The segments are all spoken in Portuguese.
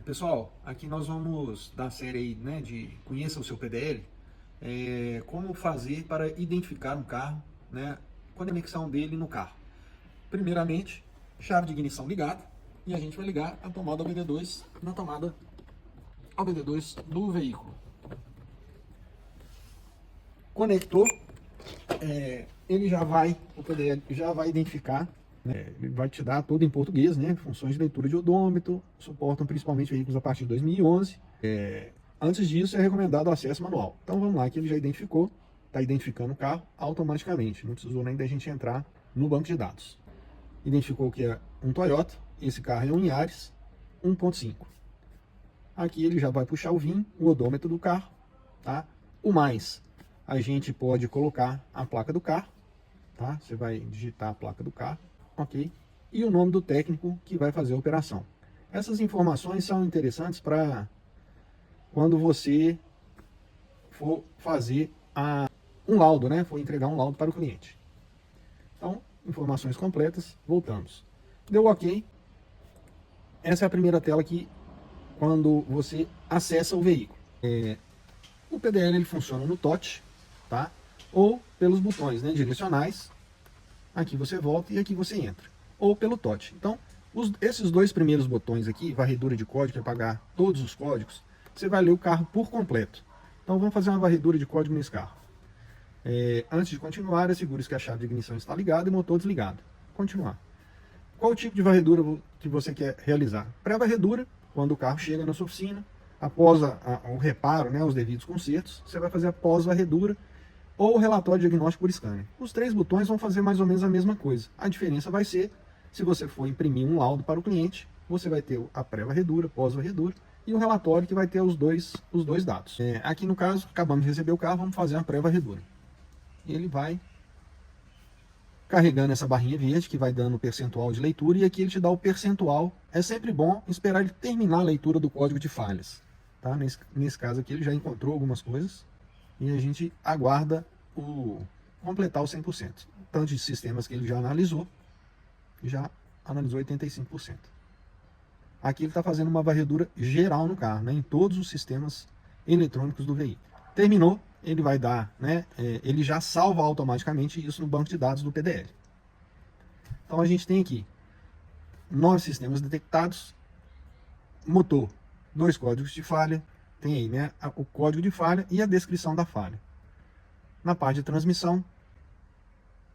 Pessoal, aqui nós vamos dar a série aí, né, de Conheça o seu PDL, como fazer para identificar um carro, né, com a conexão dele no carro. Primeiramente, chave de ignição ligada, e a gente vai ligar a tomada OBD2 na tomada OBD2 do veículo. Conectou, o PDL já vai identificar, né, ele vai te dar tudo em português, né, funções de leitura de odômetro, suportam principalmente veículos a partir de 2011. Antes disso é recomendado o acesso manual. Então vamos lá, que ele já identificou, está identificando o carro automaticamente, não precisou nem da gente entrar no banco de dados. Identificou que é um Toyota, esse carro é um Yaris 1.5. Aqui ele já vai puxar o VIN, o odômetro do carro, tá? O mais, a gente pode colocar a placa do carro, tá? Você vai digitar a placa do carro, ok? E o nome do técnico que vai fazer a operação. Essas informações são interessantes para quando você for fazer um laudo, né? For entregar um laudo para o cliente. Então, informações completas, voltamos. Deu ok. Essa é a primeira tela que quando você acessa o veículo. O PDL ele funciona no touch, tá? Ou pelos botões, né, direcionais. Aqui você volta e aqui você entra. Ou pelo touch. Então, esses dois primeiros botões aqui, varredura de código, apagar todos os códigos, você vai ler o carro por completo. Então vamos fazer uma varredura de código nesse carro. Antes de continuar, assegure-se que a chave de ignição está ligada e o motor desligado. Continuar. Qual o tipo de varredura que você quer realizar? Pré-varredura, quando o carro chega na sua oficina, após o reparo, né, os devidos consertos, você vai fazer a pós-varredura ou o relatório diagnóstico por scanner. Os três botões vão fazer mais ou menos a mesma coisa. A diferença vai ser, se você for imprimir um laudo para o cliente, você vai ter a pré-varredura, pós-varredura e o relatório que vai ter os dois dados. Aqui no caso, acabamos de receber o carro, vamos fazer a pré-varredura. Ele vai carregando essa barrinha verde que vai dando o percentual de leitura, e aqui ele te dá o percentual. É sempre bom esperar ele terminar a leitura do código de falhas, tá? Nesse caso aqui ele já encontrou algumas coisas e a gente aguarda completar o 100%. Tanto de sistemas que ele já analisou 85%. Aqui ele está fazendo uma varredura geral no carro, né, em todos os sistemas eletrônicos do veículo. Terminou, ele vai dar, né, ele já salva automaticamente isso no banco de dados do PDL. Então a gente tem aqui 9 sistemas detectados, motor, 2 códigos de falha, tem aí, né, o código de falha e a descrição da falha. Na parte de transmissão,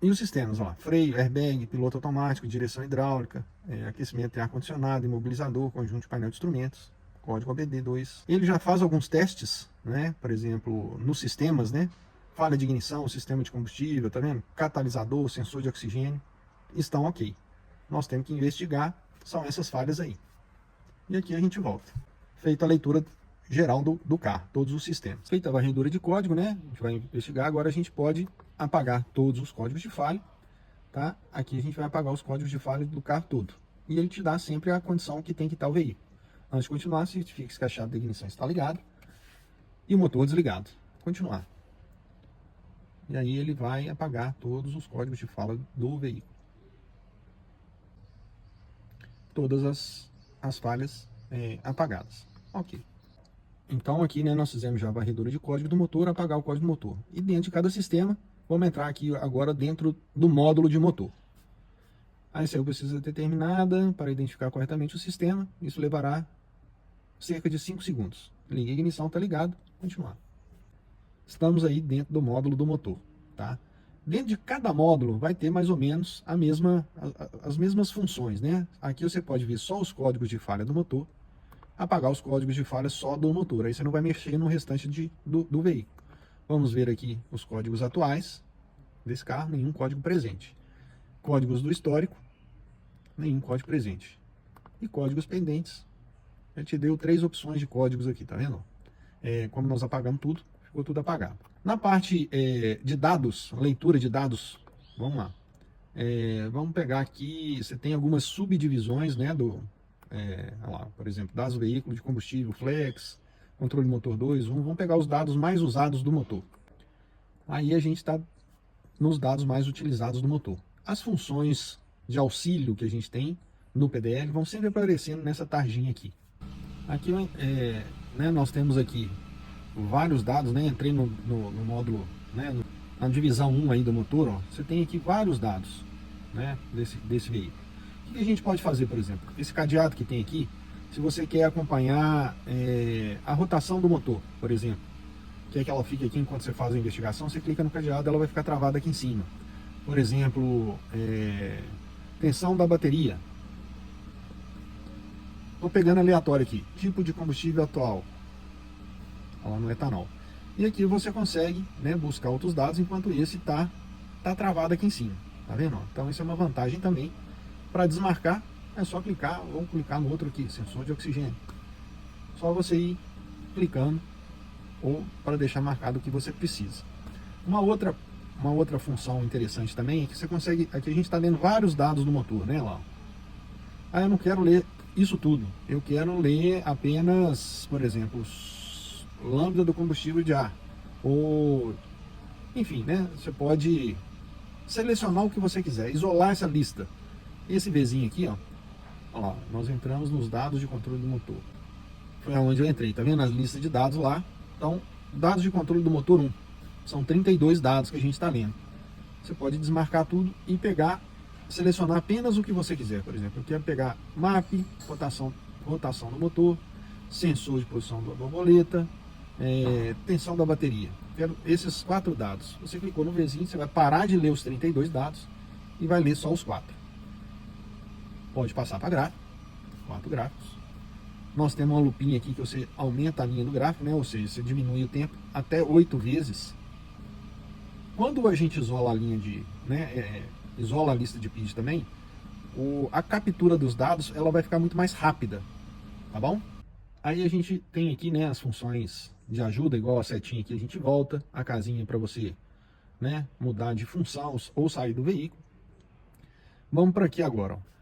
e os sistemas, ó, freio, airbag, piloto automático, direção hidráulica, aquecimento e ar-condicionado, imobilizador, conjunto de painel de instrumentos, código OBD2. Ele já faz alguns testes, né? Por exemplo, nos sistemas, né? Falha de ignição, sistema de combustível, tá vendo? Catalisador, sensor de oxigênio, estão ok. Nós temos que investigar, são essas falhas aí. E aqui a gente volta. Feita a leitura geral do carro, todos os sistemas. Feita a varredura de código, né? A gente vai investigar, agora a gente pode apagar todos os códigos de falha, tá? Aqui a gente vai apagar os códigos de falha do carro todo. E ele te dá sempre a condição que tem que estar o veículo. Antes de continuar, certifique-se que a chave de ignição está ligada e o motor desligado. Continuar. E aí ele vai apagar todos os códigos de fala do veículo. Todas as falhas apagadas. Ok. Então aqui, né, nós fizemos já a varredura de código do motor, apagar o código do motor. E dentro de cada sistema, vamos entrar aqui agora dentro do módulo de motor. A SEU precisa ser determinada para identificar corretamente o sistema. Isso levará cerca de 5 segundos. Liga a ignição, está ligado, continuar. Estamos aí dentro do módulo do motor, tá? Dentro de cada módulo vai ter mais ou menos as mesmas funções, né? Aqui você pode ver só os códigos de falha do motor, apagar os códigos de falha só do motor, aí você não vai mexer no restante do veículo. Vamos ver aqui os códigos atuais desse carro, nenhum código presente. Códigos do histórico, nenhum código presente. E códigos pendentes, ele te deu 3 opções de códigos aqui, tá vendo? Como nós apagamos tudo, ficou tudo apagado. Na parte de dados, leitura de dados, vamos lá. Vamos pegar aqui, você tem algumas subdivisões, né, olha lá, por exemplo, dados do veículo de combustível, flex, controle motor 2, 1, vamos pegar os dados mais usados do motor. Aí a gente está nos dados mais utilizados do motor. As funções de auxílio que a gente tem no PDL vão sempre aparecendo nessa tarjinha aqui. Aqui né, nós temos aqui vários dados, né? Entrei no módulo, né, na divisão 1 aí do motor, ó, você tem aqui vários dados, né, desse veículo. O que a gente pode fazer, por exemplo? Esse cadeado que tem aqui, se você quer acompanhar a rotação do motor, por exemplo, quer que ela fique aqui enquanto você faz a investigação, você clica no cadeado, ela vai ficar travada aqui em cima. Por exemplo, tensão da bateria. Estou pegando aleatório aqui, tipo de combustível atual, lá no etanol. E aqui você consegue, né, buscar outros dados, enquanto esse tá travado aqui em cima. Tá vendo? Então isso é uma vantagem também. Para desmarcar, é só clicar, ou clicar no outro aqui, sensor de oxigênio. Só você ir clicando, ou para deixar marcado o que você precisa. Uma outra função interessante também é que você consegue, aqui a gente está lendo vários dados do motor, né, lá. Ah, eu não quero ler isso tudo, eu quero ler apenas, por exemplo, lambda do combustível de ar, ou enfim, né, você pode selecionar o que você quiser, isolar essa lista. Esse Vzinho aqui, ó lá, nós entramos nos dados de controle do motor, foi onde eu entrei, tá vendo as listas de dados lá. Então, dados de controle do motor 1, são 32 dados que a gente está lendo. Você pode desmarcar tudo e pegar, selecionar apenas o que você quiser. Por exemplo, eu quero pegar MAP, rotação do motor, sensor de posição da borboleta, tensão da bateria. Quero esses 4 dados. Você clicou no Vzinho, você vai parar de ler os 32 dados e vai ler só os 4. Pode passar para gráfico, 4 gráficos. Nós temos uma lupinha aqui que você aumenta a linha do gráfico, né? Ou seja, você diminui o tempo até 8 vezes. Quando a gente isola a linha de, né, isola a lista de PID também, a captura dos dados ela vai ficar muito mais rápida, tá bom? Aí a gente tem aqui, né, as funções de ajuda, igual a setinha aqui, a gente volta, a casinha para você, né, mudar de função ou sair do veículo. Vamos para aqui agora, ó.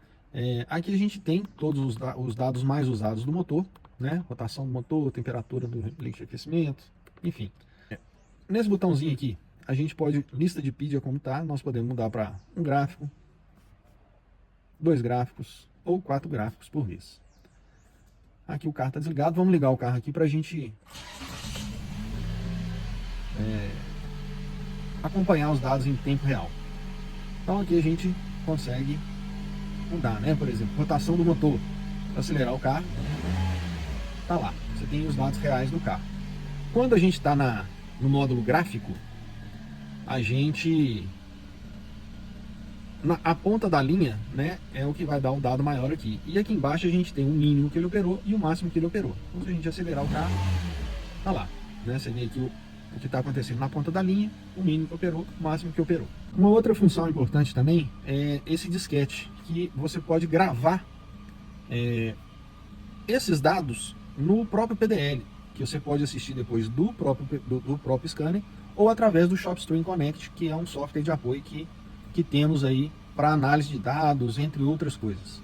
Aqui a gente tem todos os dados mais usados do motor, né? Rotação do motor, temperatura do líquido de aquecimento, enfim. Nesse botãozinho aqui, a gente pode, lista de PID como tá, nós podemos mudar para um gráfico, 2 gráficos ou 4 gráficos por vez. Aqui o carro está desligado, vamos ligar o carro aqui para a gente acompanhar os dados em tempo real. Então aqui a gente consegue mudar, né? Por exemplo, rotação do motor, acelerar o carro, tá lá, você tem os dados reais do carro. Quando a gente está no módulo gráfico, a gente, a ponta da linha, né, é o que vai dar um dado maior aqui, e aqui embaixo a gente tem o mínimo que ele operou e o máximo que ele operou. Então se a gente acelerar o carro, tá lá, né? Você vê aqui o que está acontecendo na ponta da linha, o mínimo que operou, o máximo que operou. Uma outra função importante também é esse disquete, que você pode gravar esses dados no próprio PDL, que você pode assistir depois do próprio scanner, ou através do ShopStream Connect, que é um software de apoio que temos aí para análise de dados, entre outras coisas.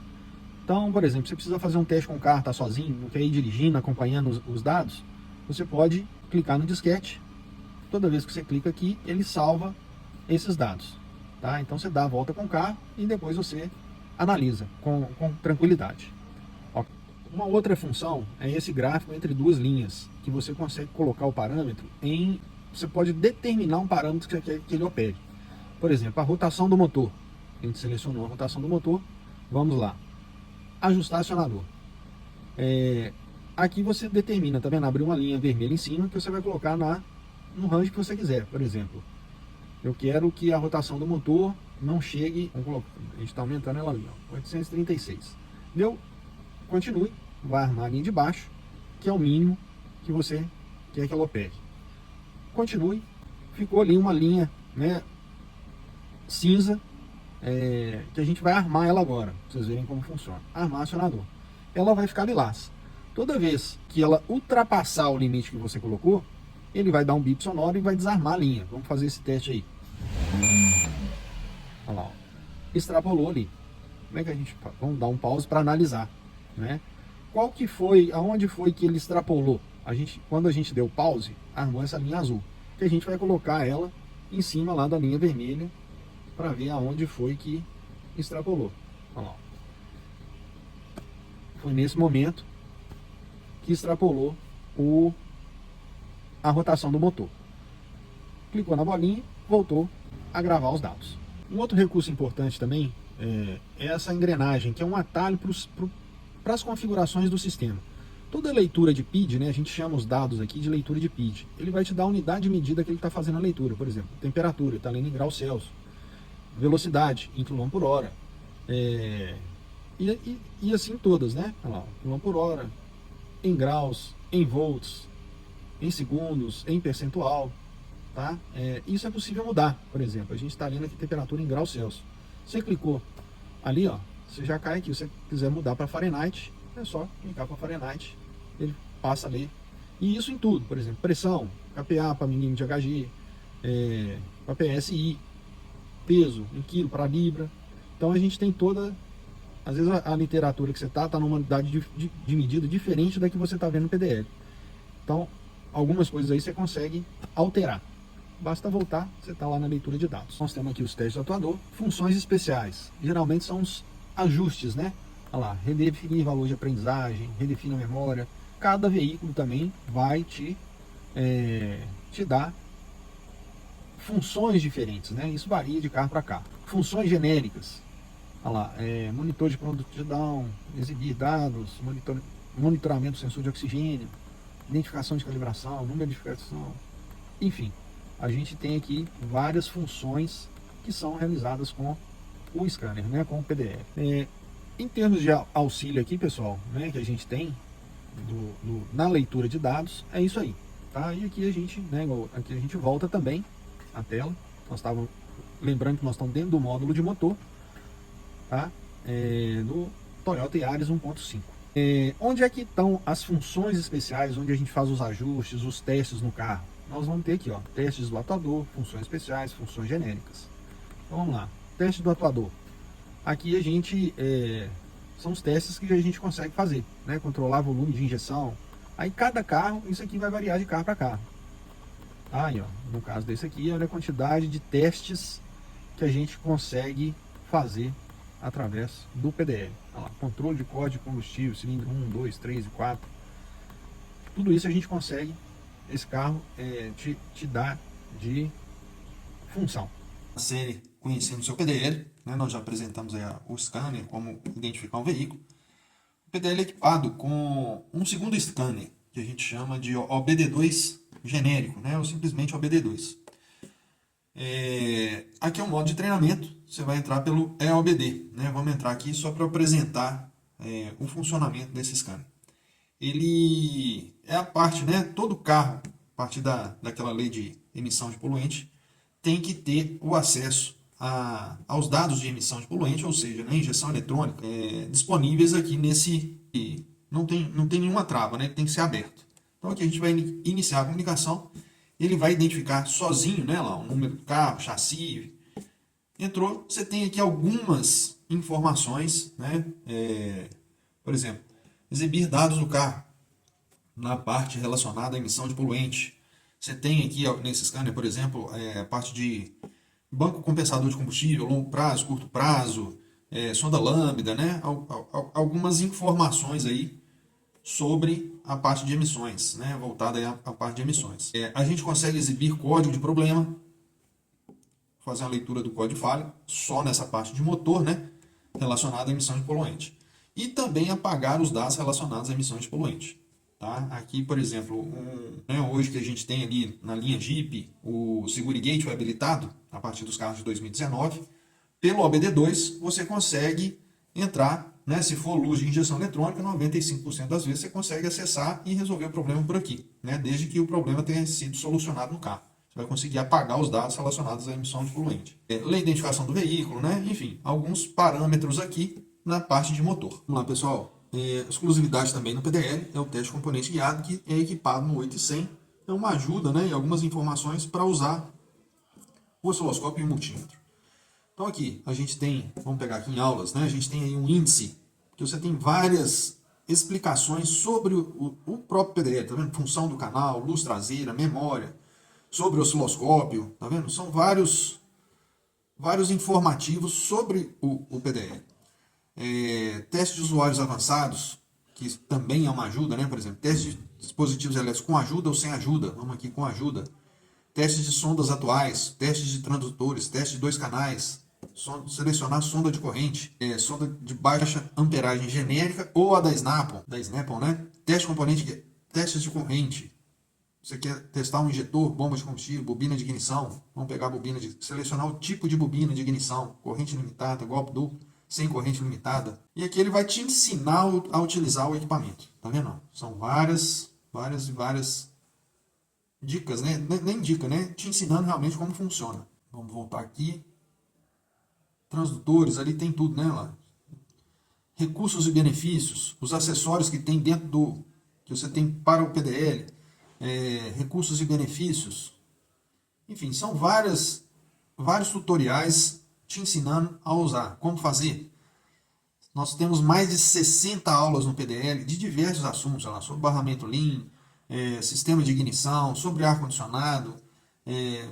Então, por exemplo, você precisa fazer um teste com o carro, está sozinho, não quer ir dirigindo, acompanhando os dados, você pode clicar no disquete. Toda vez que você clica aqui, ele salva esses dados, tá? Então você dá a volta com o carro e depois você analisa com tranquilidade. Uma outra função é esse gráfico entre 2 linhas, que você consegue colocar o parâmetro você pode determinar um parâmetro que você quer que ele opere. Por exemplo, a rotação do motor. A gente selecionou a rotação do motor, vamos lá, ajustar acionador. Aqui você determina, tá vendo? Abriu uma linha vermelha em cima que você vai colocar no range que você quiser. Por exemplo, eu quero que a rotação do motor não chegue, vamos colocar, a gente está aumentando ela ali, ó, 836. Deu? Continue, vai armar a linha de baixo, que é o mínimo que você quer que ela opere. Continue, ficou ali uma linha, né, cinza, que a gente vai armar ela agora, pra vocês verem como funciona. Armar acionador. Ela vai ficar lilás. Toda vez que ela ultrapassar o limite que você colocou, ele vai dar um bip sonoro e vai desarmar a linha. Vamos fazer esse teste aí. Olha lá, ó. Extrapolou ali. Como é que a gente... Vamos dar um pause para analisar, né? Qual que foi, aonde foi que ele extrapolou? Quando a gente deu pause, armou essa linha azul, que a gente vai colocar ela em cima lá da linha vermelha para ver aonde foi que extrapolou. Olha lá. Foi nesse momento que extrapolou a rotação do motor. Clicou na bolinha, voltou a gravar os dados. Um outro recurso importante também é essa engrenagem, que é um atalho para as configurações do sistema. Toda leitura de PID, né, a gente chama os dados aqui de leitura de PID, ele vai te dar a unidade de medida que ele está fazendo a leitura. Por exemplo, temperatura, está lendo em graus Celsius, velocidade em km/h, e assim todas, né? Olha lá, km/h, em graus, em volts, em segundos, em percentual, tá? Isso é possível mudar. Por exemplo, a gente está lendo aqui temperatura em graus Celsius. Você clicou ali, ó, você já cai aqui. Se você quiser mudar para Fahrenheit, é só clicar para Fahrenheit, ele passa a ler. E isso em tudo, por exemplo, pressão, kPa para milímetro de Hg, para PSI, peso em quilo para libra. Então a gente tem toda, às vezes a literatura que você está numa unidade de medida diferente da que você está vendo no PDL. Então algumas coisas aí você consegue alterar. Basta voltar, você está lá na leitura de dados. Nós temos aqui os testes do atuador, funções especiais. Geralmente são os ajustes, né? Olha lá, redefinir valor de aprendizagem, redefine a memória. Cada veículo também vai te dar funções diferentes, né? Isso varia de carro para carro. Funções genéricas. Olha lá, monitor de prontidão, exibir dados, monitoramento do sensor de oxigênio, identificação de calibração, número de identificação, enfim. A gente tem aqui várias funções que são realizadas com o scanner, né, com o PDL. Em termos de auxílio aqui, pessoal, né, que a gente tem na leitura de dados, é isso aí. Tá? E aqui a gente, aqui a gente volta também a tela. Nós estávamos lembrando que nós estamos dentro do módulo de motor, tá? Do Toyota Yaris 1.5. Onde é que estão as funções especiais, onde a gente faz os ajustes, os testes no carro? Nós vamos ter aqui, ó, testes do atuador, funções especiais, funções genéricas. Então, vamos lá, teste do atuador. Aqui a gente, são os testes que a gente consegue fazer, né? Controlar volume de injeção. Aí cada carro, isso aqui vai variar de carro para carro. Aí, ó, no caso desse aqui, olha a quantidade de testes que a gente consegue fazer através do PDL. Olha lá, controle de código de combustível, cilindro 1, 2, 3 e 4. Tudo isso a gente consegue, esse carro te dá de função. A série Conhecendo o seu PDL, né, nós já apresentamos aí o scanner, como identificar um veículo. O PDL é equipado com um segundo scanner, que a gente chama de OBD2 genérico, né, ou simplesmente OBD2. Aqui é um modo de treinamento, você vai entrar pelo EOBD, né? Vamos entrar aqui só para apresentar o funcionamento desse scanner. Ele é a parte, né? Todo carro, a partir daquela lei de emissão de poluente, tem que ter o acesso aos dados de emissão de poluente, ou seja, na injeção eletrônica, disponíveis aqui nesse... Não tem nenhuma trava, né? Ele tem que ser aberto. Então aqui a gente vai iniciar a comunicação. Ele vai identificar sozinho, né, lá, o número do carro, chassi. Entrou, você tem aqui algumas informações, né? Por exemplo, exibir dados do carro na parte relacionada à emissão de poluente. Você tem aqui nesse scanner, por exemplo, a parte de banco compensador de combustível, longo prazo, curto prazo, sonda lambda, né? Algumas informações aí sobre a parte de emissões, né? Voltada aí à parte de emissões. A gente consegue exibir código de problema, fazer uma leitura do código de falha, só nessa parte de motor, né? Relacionada à emissão de poluente. E também apagar os dados relacionados à emissão de poluente. Tá? Aqui, por exemplo, hoje que a gente tem ali na linha Jeep, o Segurigate foi habilitado, a partir dos carros de 2019, pelo OBD2 você consegue entrar, né, se for luz de injeção eletrônica, 95% das vezes você consegue acessar e resolver o problema por aqui, né, desde que o problema tenha sido solucionado no carro. Você vai conseguir apagar os dados relacionados à emissão de poluente. Lei de identificação do veículo, né, enfim, alguns parâmetros aqui na parte de motor. Vamos lá, pessoal. Exclusividade também no PDL é o teste de componente guiado, que é equipado no 8100. É uma ajuda, né, e algumas informações para usar o osciloscópio e o multímetro. Então aqui a gente tem, vamos pegar aqui em aulas, né, a gente tem aí um índice, que você tem várias explicações sobre o próprio PDL, tá vendo? Função do canal, luz traseira, memória, sobre o osciloscópio, tá vendo? São vários informativos sobre o PDL. Teste de usuários avançados, que também é uma ajuda, né? Por exemplo, teste de dispositivos elétricos com ajuda ou sem ajuda. Vamos aqui com ajuda. Testes de sondas atuais, testes de transdutores, teste de 2 canais, selecionar sonda de corrente, sonda de baixa amperagem genérica ou a da Snap-on, né? Teste de componente, testes de corrente. Você quer testar um injetor, bomba de combustível, bobina de ignição. Vamos pegar a bobina selecionar o tipo de bobina de ignição, corrente limitada, golpe duplo, sem corrente limitada. E aqui ele vai te ensinar a utilizar o equipamento. Tá vendo? São várias dicas, né? Nem dica, né? Te ensinando realmente como funciona. Vamos voltar aqui. Transdutores, ali tem tudo, né? Lá. Recursos e benefícios, os acessórios que tem dentro do que você tem para o PDL, recursos e benefícios. Enfim, são vários tutoriais te ensinando a usar, como fazer. Nós temos mais de 60 aulas no PDL de diversos assuntos, lá, sobre barramento Lean, sistema de ignição, sobre ar-condicionado,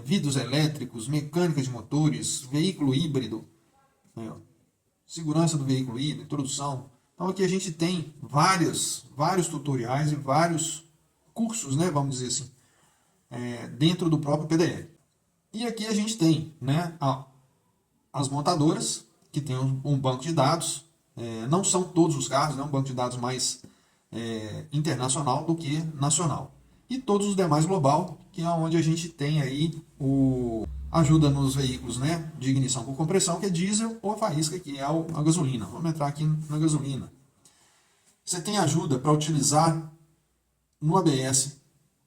vidros elétricos, mecânica de motores, veículo híbrido, segurança do veículo híbrido, introdução. Então aqui a gente tem vários tutoriais e vários cursos, né, vamos dizer assim, dentro do próprio PDL. E aqui a gente tem, né, as montadoras, que tem um banco de dados. Não são todos os carros, né, um banco de dados mais internacional do que nacional. E todos os demais global, que é onde a gente tem aí ajuda nos veículos, né, de ignição por compressão, que é diesel, ou a faísca, que é a gasolina. Vamos entrar aqui na gasolina. Você tem ajuda para utilizar no ABS,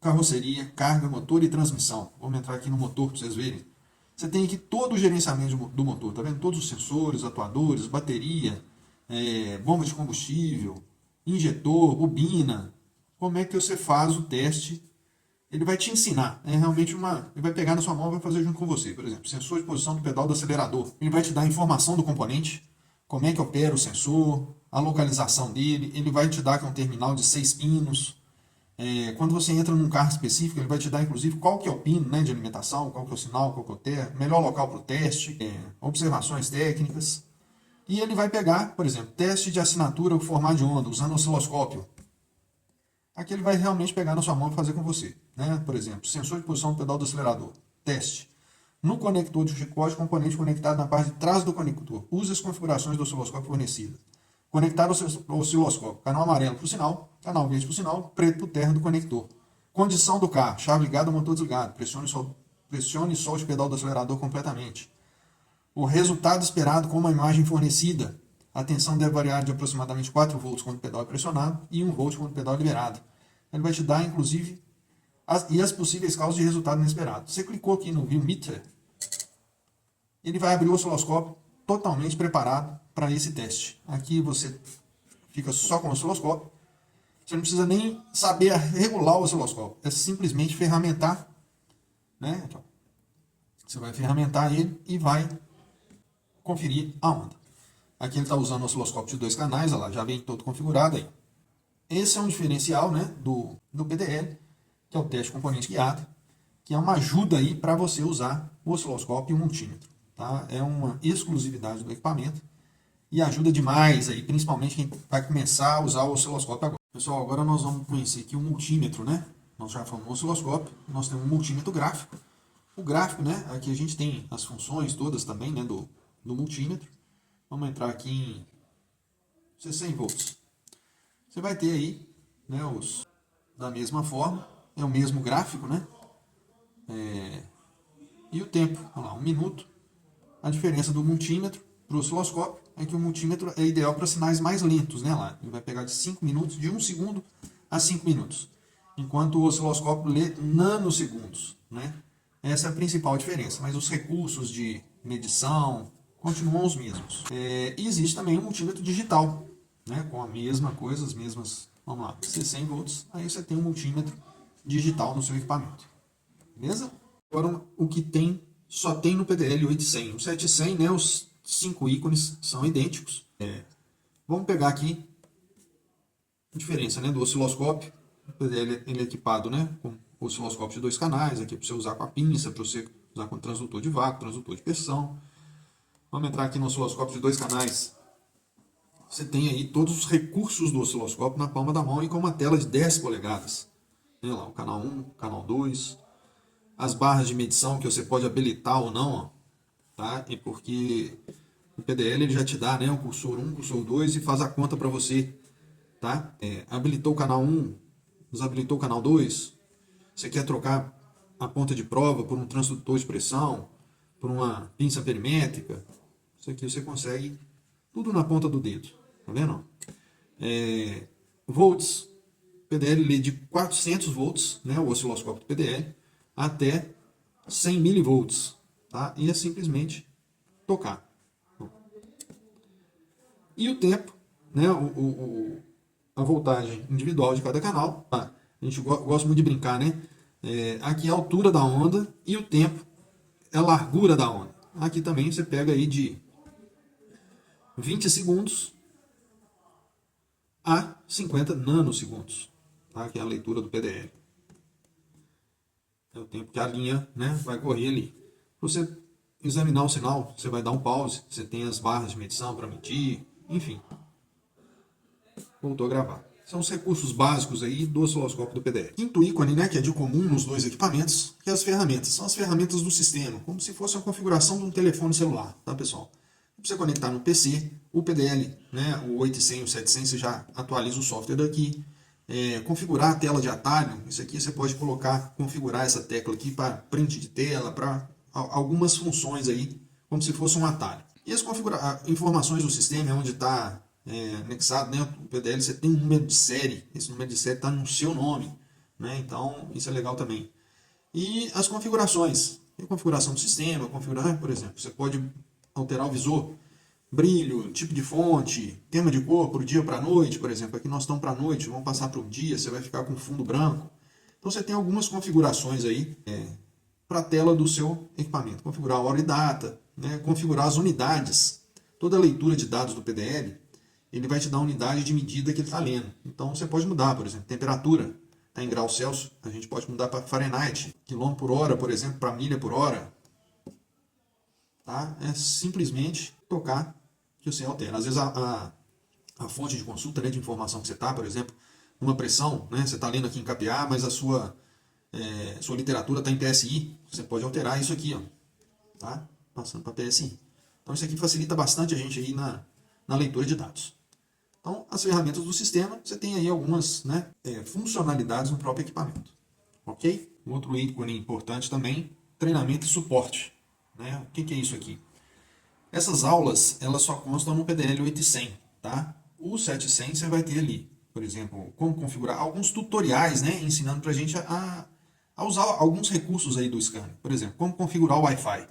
carroceria, carga, motor e transmissão. Vamos entrar aqui no motor para vocês verem. Você tem aqui todo o gerenciamento do motor, tá vendo? Todos os sensores, atuadores, bateria, bomba de combustível, injetor, bobina. Como é que você faz o teste? Ele vai te ensinar. Realmente ele vai pegar na sua mão e vai fazer junto com você. Por exemplo, sensor de posição do pedal do acelerador. Ele vai te dar a informação do componente, como é que opera o sensor, a localização dele. Ele vai te dar aqui um terminal de 6 pinos. Quando você entra num carro específico, ele vai te dar inclusive qual que é o pino, né, de alimentação, qual que é o sinal, qual que é o melhor local para o teste, observações técnicas. E ele vai pegar, por exemplo, teste de assinatura ou formato de onda, usando osciloscópio. Aqui ele vai realmente pegar na sua mão e fazer com você. Né? Por exemplo, sensor de posição do pedal do acelerador. Teste. No conector de chicote, componente conectado na parte de trás do conector. Use as configurações do osciloscópio fornecidas. Conectar o osciloscópio. Canal amarelo para o sinal, canal verde para o sinal, preto para o terra do conector. Condição do carro. Chave ligada, motor desligado. Pressione e solte o pedal do acelerador completamente. O resultado esperado com uma imagem fornecida. A tensão deve variar de aproximadamente 4 volts quando o pedal é pressionado e 1 volt quando o pedal é liberado. Ele vai te dar, inclusive, as possíveis causas de resultado inesperado. Você clicou aqui no View Meter, ele vai abrir o osciloscópio totalmente preparado para esse teste. Aqui você fica só com o osciloscópio. Você não precisa nem saber regular o osciloscópio. É simplesmente ferramentar. Né? Então, você vai ferramentar ele e vai conferir a onda. Aqui ele está usando o osciloscópio de 2 canais, olha lá, já vem todo configurado aí. Esse é um diferencial, né, do PDL, que é o teste de componente guiado, que é uma ajuda aí para você usar o osciloscópio e o multímetro. Tá? É uma exclusividade do equipamento e ajuda demais aí, principalmente quem vai começar a usar o osciloscópio agora. Pessoal, agora nós vamos conhecer aqui o multímetro, né? Nós já falamos do osciloscópio, nós temos um multímetro gráfico. O gráfico, né, aqui a gente tem as funções todas também, né, do multímetro. Vamos entrar aqui em 100 volts. Você vai ter aí, né, da mesma forma, é o mesmo gráfico, né? E o tempo, vamos lá, 1 minuto. A diferença do multímetro para o osciloscópio é que o multímetro é ideal para sinais mais lentos, né? Lá, ele vai pegar de 5 minutos, de 1 segundo a 5 minutos. Enquanto o osciloscópio lê nanosegundos, né? Essa é a principal diferença, mas os recursos de medição continuam os mesmos. E existe também um multímetro digital, né, com a mesma coisa, as mesmas, vamos lá, 100 volts, aí você tem um multímetro digital no seu equipamento. Beleza? Agora, o que tem, só tem no PDL 800. O 700, né, os 5 ícones são idênticos. Vamos pegar aqui a diferença, né, do osciloscópio. O PDL ele é equipado, né, com osciloscópio de 2 canais, aqui para você usar com a pinça, para você usar com transdutor de vácuo, transdutor de pressão. Vamos entrar aqui no osciloscópio de 2 canais. você tem aí todos os recursos do osciloscópio na palma da mão e com uma tela de 10 polegadas. Tem lá o canal 1, canal 2, as barras de medição que você pode habilitar ou não, ó, tá? E porque o PDL ele já te dá, né, o cursor 1, cursor 2 e faz a conta para você, tá? Habilitou o canal 1, desabilitou o canal 2, você quer trocar a ponta de prova por um transdutor de pressão, por uma pinça perimétrica, isso aqui você consegue tudo na ponta do dedo, tá vendo? Volts, PDL lê de 400 volts, né, o osciloscópio do PDL, até 100 milivolts, tá? E é simplesmente tocar. E o tempo, né, a voltagem individual de cada canal, tá? A gente gosta muito de brincar, né? Aqui é a altura da onda e o tempo é a largura da onda. Aqui também você pega aí de 20 segundos a 50 nanosegundos, tá? Que é a leitura do PDL. É o tempo que a linha, né, vai correr ali. Para você examinar o sinal, você vai dar um pause, você tem as barras de medição para medir, enfim. Voltou a gravar. São os recursos básicos aí do osciloscópio do PDL. Quinto ícone, né, que é de comum nos dois equipamentos, que é as ferramentas. São as ferramentas do sistema, como se fosse a configuração de um telefone celular, tá, pessoal? Para você conectar no PC, o PDL, né, o 800 e o 700, você já atualiza o software daqui. Configurar a tela de atalho, isso aqui você pode configurar essa tecla aqui para print de tela, para algumas funções aí, como se fosse um atalho. E as informações do sistema, onde está anexado, né, o PDL, você tem um número de série, esse número de série está no seu nome, né, então isso é legal também. E as configurações, a configuração do sistema, configurar, por exemplo, você pode alterar o visor, brilho, tipo de fonte, tema de cor para o dia para a noite, por exemplo. Aqui nós estamos para a noite, vamos passar para o dia, você vai ficar com fundo branco. Então você tem algumas configurações aí para a tela do seu equipamento. Configurar a hora e data, né? Configurar as unidades. Toda a leitura de dados do PDL, ele vai te dar a unidade de medida que ele está lendo. Então você pode mudar, por exemplo, temperatura. Está em graus Celsius, a gente pode mudar para Fahrenheit. Quilômetro por hora, por exemplo, para milha por hora. Tá? É simplesmente tocar que você altera. Às vezes a fonte de consulta, né, de informação que você está, por exemplo, uma pressão, né, você está lendo aqui em kPa, mas a sua literatura está em PSI, você pode alterar isso aqui, ó, tá? Passando para PSI. Então isso aqui facilita bastante a gente aí na leitura de dados. Então as ferramentas do sistema, você tem aí algumas, né, funcionalidades no próprio equipamento. Ok? Um outro ícone importante também, treinamento e suporte. Né? O que é isso aqui? Essas aulas, elas só constam no PDL 800, tá? O 700 você vai ter ali, por exemplo, como configurar alguns tutoriais, né? Ensinando pra gente a usar alguns recursos aí do scanner. Por exemplo, como configurar o Wi-Fi.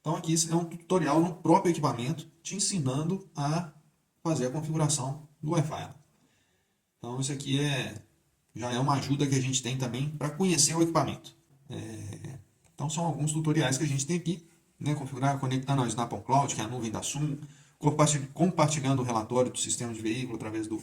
Então aqui é um tutorial no próprio equipamento, te ensinando a fazer a configuração do Wi-Fi. Então isso aqui já é uma ajuda que a gente tem também para conhecer o equipamento. Então são alguns tutoriais que a gente tem aqui, né? Configurar, conectar na Snap on Cloud, que é a nuvem da Zoom, compartilhando o relatório do sistema de veículo através do...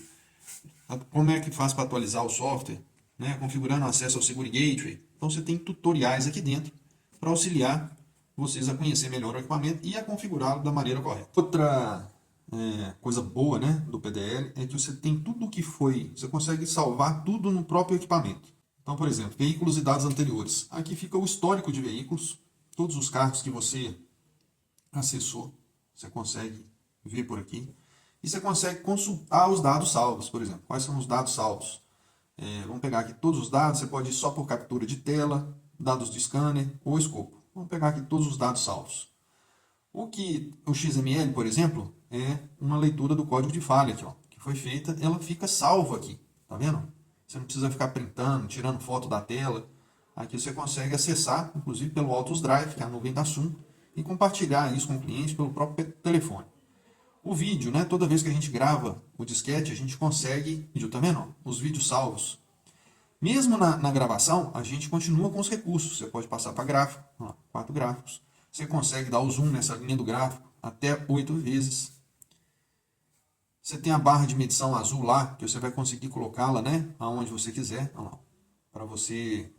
Como é que faz para atualizar o software, né? Configurando acesso ao Segure Gateway. Então você tem tutoriais aqui dentro para auxiliar vocês a conhecer melhor o equipamento e a configurá-lo da maneira correta. Outra coisa boa, né, do PDL é que você tem tudo o que você consegue salvar tudo no próprio equipamento. Então, por exemplo, veículos e dados anteriores. Aqui fica o histórico de veículos, todos os carros que você acessou, você consegue ver por aqui. E você consegue consultar os dados salvos, por exemplo. Quais são os dados salvos? Vamos pegar aqui todos os dados, você pode ir só por captura de tela, dados de scanner ou escopo. Vamos pegar aqui todos os dados salvos. O XML, por exemplo, é uma leitura do código de falha aqui, ó, que foi feita, ela fica salva aqui, tá vendo? Você não precisa ficar printando, tirando foto da tela. Aqui você consegue acessar, inclusive pelo Autos Drive, que é a nuvem da Zoom, e compartilhar isso com o cliente pelo próprio telefone. O vídeo, né? Toda vez que a gente grava o disquete, a gente consegue, tá vendo? Os vídeos salvos. Mesmo na gravação, a gente continua com os recursos. Você pode passar para gráfico, 4 gráficos. Você consegue dar o zoom nessa linha do gráfico até 8 vezes. Você tem a barra de medição azul lá, que você vai conseguir colocá-la, né, aonde você quiser, para você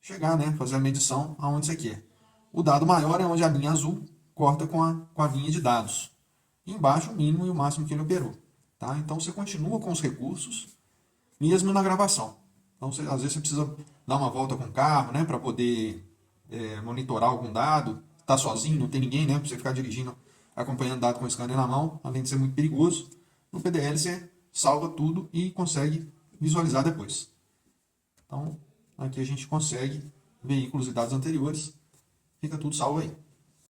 chegar, né, fazer a medição aonde você quer. O dado maior é onde a linha azul corta com a linha de dados. e embaixo o mínimo e o máximo que ele operou. Tá? Então você continua com os recursos, mesmo na gravação. Então às vezes você precisa dar uma volta com o carro, né, para poder monitorar algum dado, tá sozinho, não tem ninguém, né, para você ficar dirigindo, acompanhando dado com o scanner na mão, além de ser muito perigoso. No PDL você salva tudo e consegue visualizar depois. Então aqui a gente consegue veículos e dados anteriores, fica tudo salvo aí.